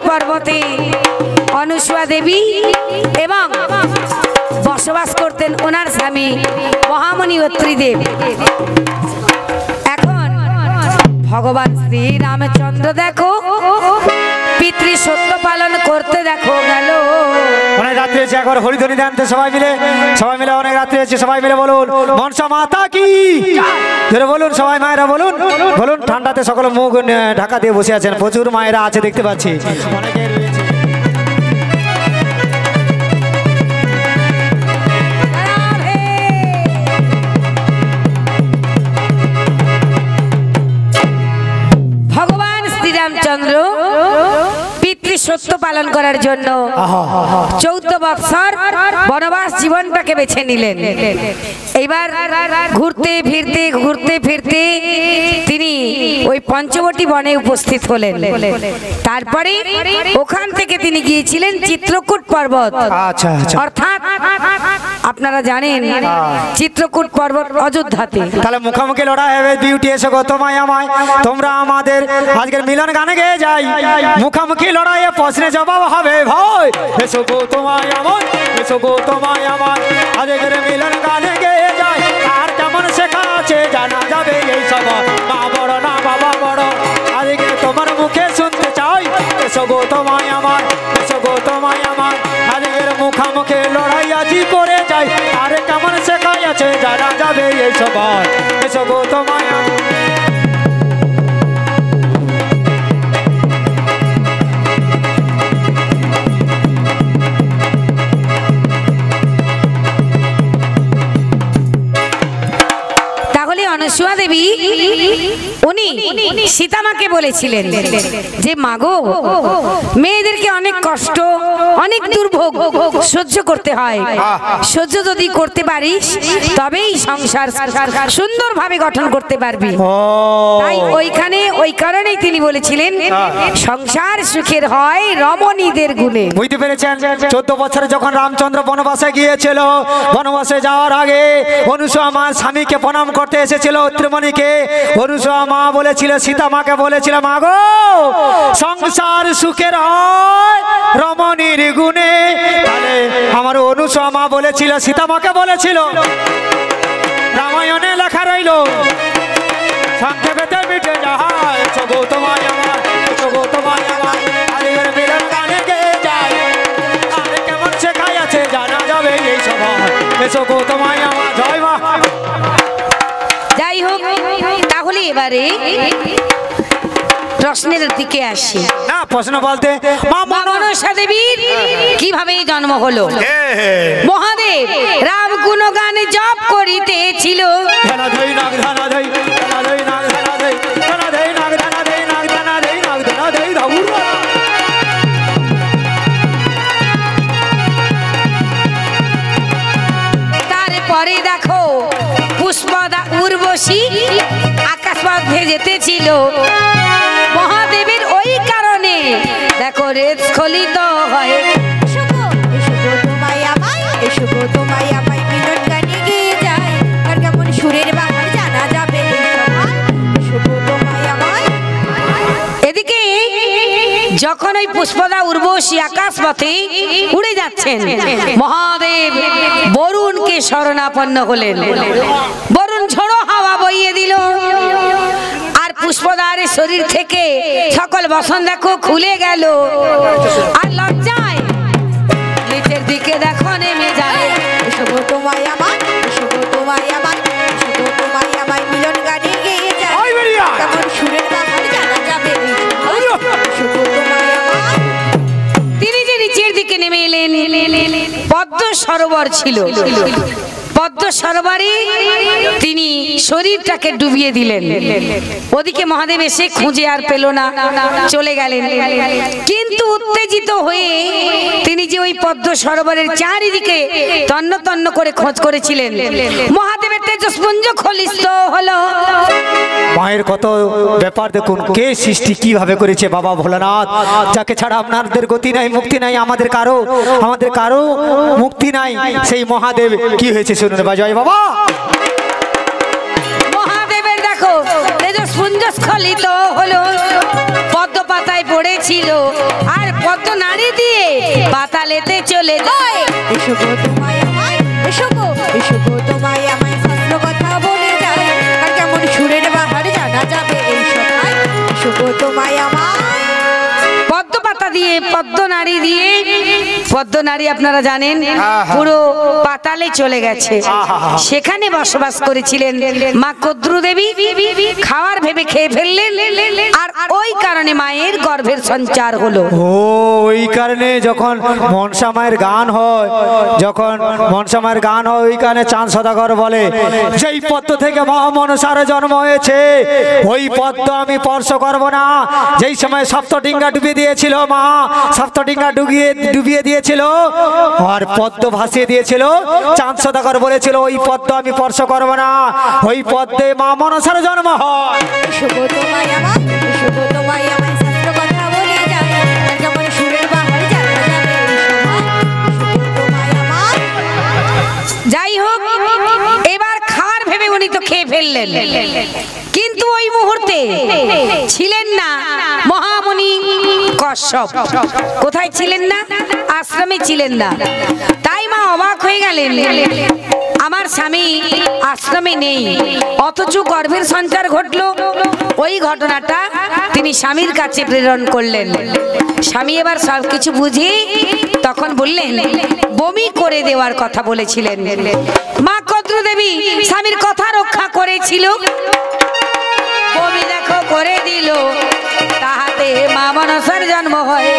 পর্বতে অনুসুয়া দেবী এবং বসবাস করতেন ওনার স্বামী মহামণি অত্রিদেব। এখন ভগবান শ্রী রামচন্দ্র দেখো পিতৃ সত্য পালন করতে দেখো গেল। অনেক রাত্রি হয়েছে, একবার হরিধ্বনি দেন তো সবাই মিলে অনেক রাত্রি হয়েছে, সবাই মিলে বলুন মনসা মাতা কি ধরে বলুন, সবাই মায়েরা বলুন বলুন। ঠান্ডাতে সকল মুখ ঢাকা দিয়ে বসে আছেন, প্রচুর মায়েরা আছে দেখতে পাচ্ছি, অনেকে রয়েছে। ভগবান শ্রীরামচন্দ্র পিতৃ সত্য পালন করার জন্য 14 বৎসর বনবাস জীবনটাকে বেছে নিলেন। এইবার ঘুরতে ফিরতে তিনি ওই পঞ্চবটী বনে উপস্থিত হলেন। তারপরে ওখান থেকে তিনি গিয়েছিলেন চিত্রকূট পর্বত। অর্থাৎ আপনারা জানেন চিত্রকূট পর্বত অযোধ্যাতে। তাহলে মুখোমুখি লড়াই হবে, বিউটি এসো গো তোমায় আমায়, তোমরা আমাদের আজকের মিলন গানে গেয়ে যাই, মুখোমুখি লড়াইয়ে প্রশ্নে জবাব হবে ভাই। এসো গো তোমায় আমায়, এসো গো তোমায় আমায়, আজকের মিলন গানে গেয়ে যাই। আর কেমন শেখা আছে জানা যাবে এই সব, মা বড় না বাবা বড়, আজকে তোমার মুখে শুনতে চাই। এসো গো তোমায় আমায়, এসো গো তোমায় আমায়, আজকের মুখোমুখি লড়াই আজি করে যাই। আর কেমন শেখা আছে জানা যাবে এই সব, এসো গো তোমায় আমায়। অনুসুয়া দেবী উনি সীতামাকে বলেছিলেন যে মাগো, মেয়েদেরকে অনেক কষ্ট অনেক দুর্ভোগ সহ্য করতে হয়, সহ্য যদি করতে পারিস তবেই সংসার সুন্দরভাবে গঠন করতে পারবি। তাই ওইখানে ওই কারণেই তিনি বলেছিলেন সংসার সুখের হয় রমণীদের গুণে। বুঝতে পেরেছেন? 14 বছরে যখন রামচন্দ্র বনবাসে গিয়েছিল, বনবাসে যাওয়ার আগে অনুসুয়া মা স্বামীকে প্রণাম করতে এসেছিল ত্রিমণিকে। অনুসুয়া মা বলেছিল, সীতা মাকে বলেছিল, মা গো সংসার সুখের হয় রমণীর গুণে। তাহলে আমার অনুসুয়া মা বলেছিল, সীতা মাকে বলেছিল, রামায়ণে লেখা রইল সংক্ষেপে মিটে যায়। এসো গো তোমায় আমার, এসো গো তোমায় আমার, আজকের মিলন গানে গেয়ে যায়। আর কেমন শেখাই আছে জানা যাবে এই সভা। এসো গো তোমায় আমার, জয় মা। যাই হোক, তাহলে এবারে প্রশ্নের দিকে আসি। না, প্রশ্ন বলতে মা মনসা দেবীর কিভাবে জন্ম হলো? মহাদেব রাম গুণগান জপ করিতেছিল। তারপরে দেখো পুষ্পদা উর্বশী আকাশপথে যেতেছিল। মহাদেবের ওই কারণে দেখো রেত স্খলিত হয়। এদিকে যখন ওই পুষ্পদা উর্বশী আকাশপথে উড়ে যাচ্ছেন, মহাদেব বরুণকে শরণাপন্ন হলেন। বরুণ ঝোড়ো হাওয়া বইয়ে দিল, আর পুষ্পদার শরীর থেকে সকল বসন দেখো খুলে গেল। আর লজ্জায় নিচের দিকে দেখো নেমে যায়। এসো গো তোমায় আমার, এসো গো তোমায় আমার, এসো গো তোমায় আমার, মিলন গানে গেয়ে যায়। কেমন সুরের ব্যাপার জানা যাবে। তিনি যে নিচের দিকে নেমে এলেন, পদ্ম সরোবর ছিল। পদ্ম সরোবরে তিনি শরীরটাকে ডুবিয়ে দিলেন। ওদিকে মহাদেব এসে খুঁজে আর পেল না, চলে গেলেন। কিন্তু উত্তেজিত হয়ে তিনি যে ওই পদ্ম সরোবরের চারিদিকে তন্ন তন্ন করে খোঁজ করেছিলেন, মহাদেবের তেজস্পুঞ্জ খলিত হলো। মায়ের কত ব্যাপার দেখুন, কে সৃষ্টি কিভাবে করেছে বাবা ভোলানাথ, যাকে ছাড়া আপনাদের গতি নাই, মুক্তি নাই, আমাদের কারো মুক্তি নাই। সেই মহাদেব কি হয়েছে শুনুন জয় বাবা। মহাদেবের দেখো তেজস্পুঞ্জ স্খলিত হলো, পদ্ম পাতায় পড়েছিল। আর পদ্ম নাড়ি দিয়ে পাতালেতে চলে যায়। এসো গো তোমায় আমায়, এসো গো তোমায় আমায় শাস্ত্র কথা বলে যায়, আর কেমন সুরের বাহার জানা যাবে এই সভায়। এসো গো তোমায় আমায়। পদ্ম পাতা দিয়ে পদ্ম নাড়ি দিয়ে পদ্ম নাড়ি আপনারা জানেন পুরো পাতালে চলে গেছে। সেখানে বসবাস করেছিলেন মা কদ্রু দেবী। খাওয়ার ভেবে খেয়ে ফেললেন, আর ওই কারণে মায়ের গর্ভের সঞ্চার হলো। ও ওই কারণে যখন মনসা মায়ের গান হয়, যখন মনসা মায়ের গান হয়, ওই কারণে চাঁদ সদাগর বলে যেই পদ্ম থেকে মা মনসার জন্ম হয়েছে ওই পদ্ম আমি স্পর্শ করব না। যেই সময় সপ্তডিঙ্গা ডুবিয়ে দিয়েছিল মা, সপ্তডিঙ্গা ডুবিয়ে দিয়েছিল আর পদ্ম ভাসিয়ে দিয়েছিল, চাঁদ সদাগর বলেছিল ওই পদ্ম আমি স্পর্শ করব না, ওই পদ্মে মা মনসার জন্ম হয়। এসো গো তোমায় আমায়, এসো গো তোমায় আমায় শাস্ত্র কথা বলে যায়, আর কেমন সুরের বাহার জানা যাবে এই সভায়। এসো গো তোমায় আমায়। যাই হোক, এবার খাওয়ার ভেবে উনি তো খেয়ে ফেললেন, কিন্তু ওই মুহূর্তে ছিলেন না মহামুনি কশ্যপ। কোথায় ছিলেন না? আশ্রমে ছিলেন না। তাই মা অবাক হয়ে গেলেন, আমার স্বামী আশ্রমে নেই, অথচ গর্ভের সঞ্চার ঘটলো। ওই ঘটনাটা তিনি স্বামীর কাছে প্রেরণ করলেন। স্বামী এবার সবকিছু বুঝে তখন বললেন, বমি করে দেওয়ার কথা বলেছিলেন। মা কদ্রু দেবী স্বামীর কথা রক্ষা করেছিল, বমি দেখো করে দিল, তাহাতে মা মনসার জন্ম হয়।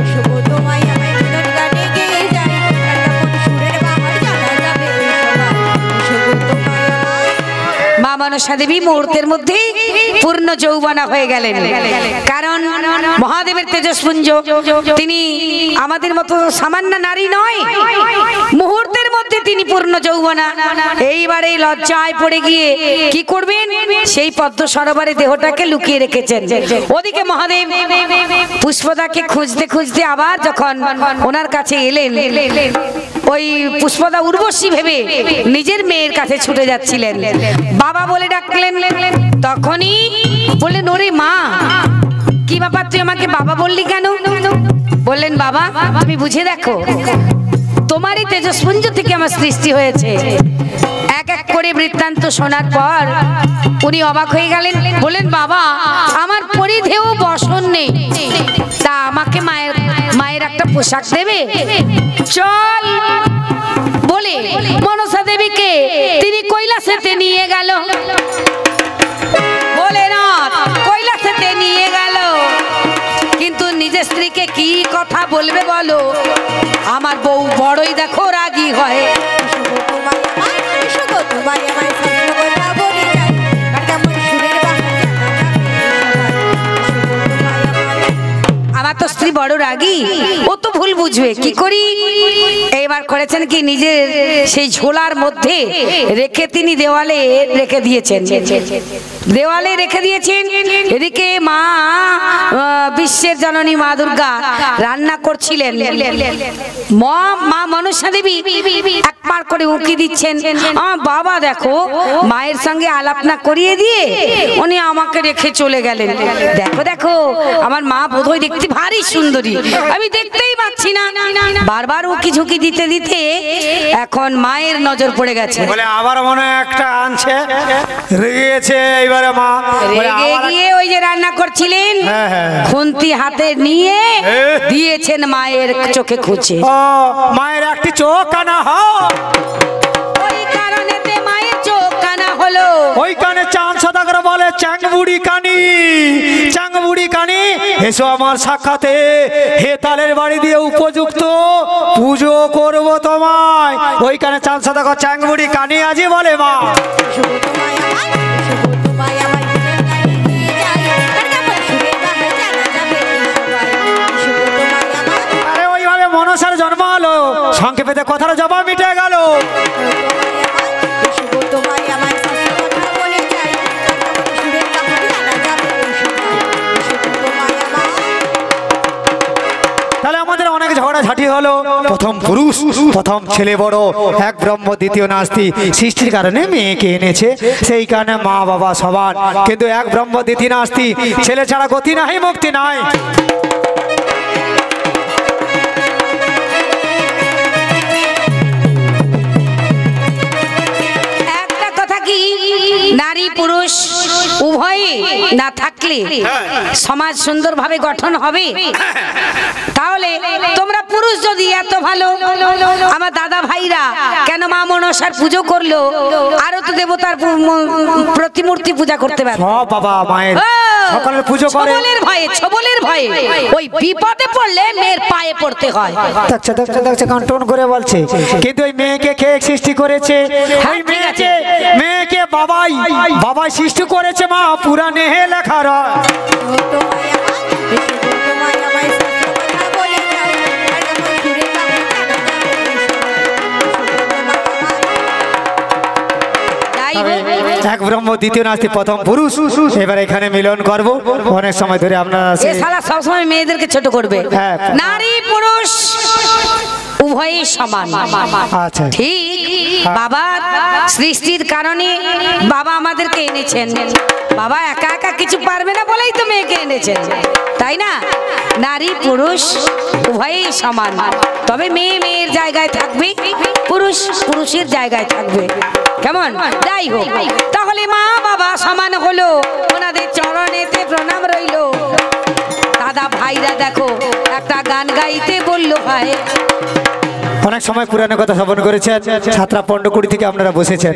এসো গো তোমায় আমায়, মিলন গানে গেয়ে যায়, আর কেমন সুরের বাহার জানা যাবে এই সভায়। এসো গো তোমায় আমায়। মা মনসা দেবী মুহূর্তের মধ্যে পূর্ণ যৌবনা হয়ে গেলেন, কারণ মহাদেবের তেজস্পুঞ্জ, তিনি আমাদের মতো সামান্য নারী নয়। মুহূর্তের মধ্যে তিনি পূর্ণ যৌবনা। এইবারে লজ্জায় পড়ে গিয়ে কি করবেন, সেই পদ্ম সরোবরে দেহটাকে লুকিয়ে রেখেছেন। ওদিকে মহাদেব পুষ্পদাকে খুঁজতে খুঁজতে আবার যখন ওনার কাছে এলেন, ওই পুষ্পদা উর্বশী ভেবে নিজের মেয়ের কাছে ছুটে যাচ্ছিলেন। বাবা বলে ডাকলেন, তখনই বললেন, ওরে মা, কি ব্যাপার, তুই আমাকে বাবা বললি কেন? বললেন, বাবা তুমি বুঝে দেখো, তোমারই তেজস্পুঞ্জ থেকে আমার সৃষ্টি হয়েছে। এক এক করে বৃত্তান্ত শোনার পর উনি অবাক হয়ে গেলেন। বললেন, বাবা আমার পরিধেয় বসন নেই, তা আমাকে মায়ের একটা পোশাক দেবে? চল বলে মনসা দেবীকে তিনি কৈলাসেতে নিয়ে গেল। বলে না, কৈলাসেতে নিয়ে গেল, কিন্তু নিজের স্ত্রীকে কি কথা বলবে বলো? আমার বউ বড়ই দেখো রাগী হয়। এসো গো তোমায় আমায়, এসো গো তোমায় আমায় শাস্ত্র কথা বলে যায়, আর কেমন সুরের বাহার জানা যাবে এই সভায়। এসো গো তোমায় আমায়। আমার তো স্ত্রী বড় রাগী, ও তো ভুল বুঝবে, কি করি? এইবার করেছেন কি, নিজের সেই ঝোলার মধ্যে রেখে তিনি দেওয়ালে রেখে দিয়েছেন, দেওয়ালে রেখে দিয়েছেন। এদিকে মা বিশ্বের জননী মা দুর্গা রান্না করছিলেন। মা মনসা দেবী একবার করে উঁকি দিচ্ছেন। বাবা দেখো, মায়ের সঙ্গে আলাপ না করিয়ে দিয়ে উনি আমাকে রেখে চলে গেলেন। দেখো দেখো, আমার মা বোধহয় দেখতে ভারী সুন্দরী, আমি দেখতেই পাচ্ছি না। বারবার উকি ঝুঁকি দিতে দিতে এখন মায়ের নজর পড়ে গেছে। বলে আবার মনে হয় একটা আনছে, রেগেছে এইবারে মা। বলে রেগে আবার গিয়ে ওই যে রান্না করছিলেন, হ্যাঁ, হ্যাঁ। খুন্তি হাতে নিয়ে দিয়েছেন মায়ের চোখে খুঁচে। ও মায়ের একটি চোখ কানা হয়, ওই কারণেতে মায়ের চোখ কানা হলো। ওইখানে চাঁদ সদাগর বলে, চ্যাংবুড়ি কানি, চ্যাংবুড়ি কানি, এসো আমার সাক্ষাতে, হে তালের বাড়ি দিয়ে উপযুক্ত পুজো করব তোমায়। ওইখানে চাঁদ সদাগর চ্যাংবুড়ি কানি আজি বলে, মা এসো গো তোমায় আমায়, এসো গো তোমায় আমায়, মিলন গানে গেয়ে যায়, আর কেমন সুরের বাহার জানা যাবে এই সভায়। এসো গো তোমায় আমায়। আরে ওইভাবে মনসার জন্ম হলো, সংক্ষেপে কথার জবাব মিটে গেল। এসো গো তোমায় আমায়, শাস্ত্র কথা বলে যায়, আর কেমন সুরের বাহার জানা যাবে এই সভায়। এসো গো তোমায় আমায়। তাহলে আমাদের অনেক ঝগড়াঝাটি হলো। প্রথম পুরুষ, প্রথম ছেলে বড়, এক ব্রহ্ম দ্বিতীয় নাস্তি, সৃষ্টির কারণে মেয়েকে এনেছে, সেই কারণে মা বাবা সবার, কিন্তু এক ব্রহ্ম দ্বিতীয় নাস্তি, ছেলে ছাড়া গতি নাই মুক্তি নাই। উভয়ই না থাকলে সমাজ সুন্দরভাবে গঠন হবে। তাহলে তোমরা পুরুষ যদি এত ভালো, আমার দাদা ভাইরা কেন মা মনসার পুজো করলো, আরো তো দেবতার প্রতিমূর্তি পূজা করতে পারে। সব বাবা মায়ের সকলের পুজো করে। ছবলের ভয়ে ওই বিপদে পড়লে মেয়ের পায়ে পড়তে হয়। দেখছে দেখছে দেখছে কন্ট্রোল করে বলছে, কিন্তু ওই মেয়েকে কে সৃষ্টি করেছে? ওই মেয়েকে বাবাই সৃষ্টি করেছে মা, পুরাণে লেখা রয়। এক ব্রহ্ম দ্বিতীয় নাস্তি প্রথম পুরুষ। এবার এখানে মিলন করব। অনেক সময় ধরে আপনারা সবসময় মেয়েদেরকে ছোট করবে। হ্যাঁ। নারী পুরুষ উভয়ই সমান। আচ্ছা ঠিক। বাবার সৃষ্টির কারণে বাবা আমাদেরকে এনেছেন। বাবা একা একা কিছু পারবে না বলেই তো মেয়েকে এনেছেন, তাই না? নারী পুরুষ উভয়ই সমান, তবে মেয়ে মেয়ের জায়গায় থাকবে, পুরুষ পুরুষের জায়গায় থাকবে। কেমন? যাই হোক, তাহলে মা বাবা সমান হলো, ওনাদের চরণেতে প্রণাম রইল। দাদা ভাইরা দেখো একটা গান গাইতে বললো ভাই। অনেক সময় পুরানো কথা শ্রবণ করেছেন, ছাত্রা পণ্ডকুড়ি থেকে আপনারা বসেছেন।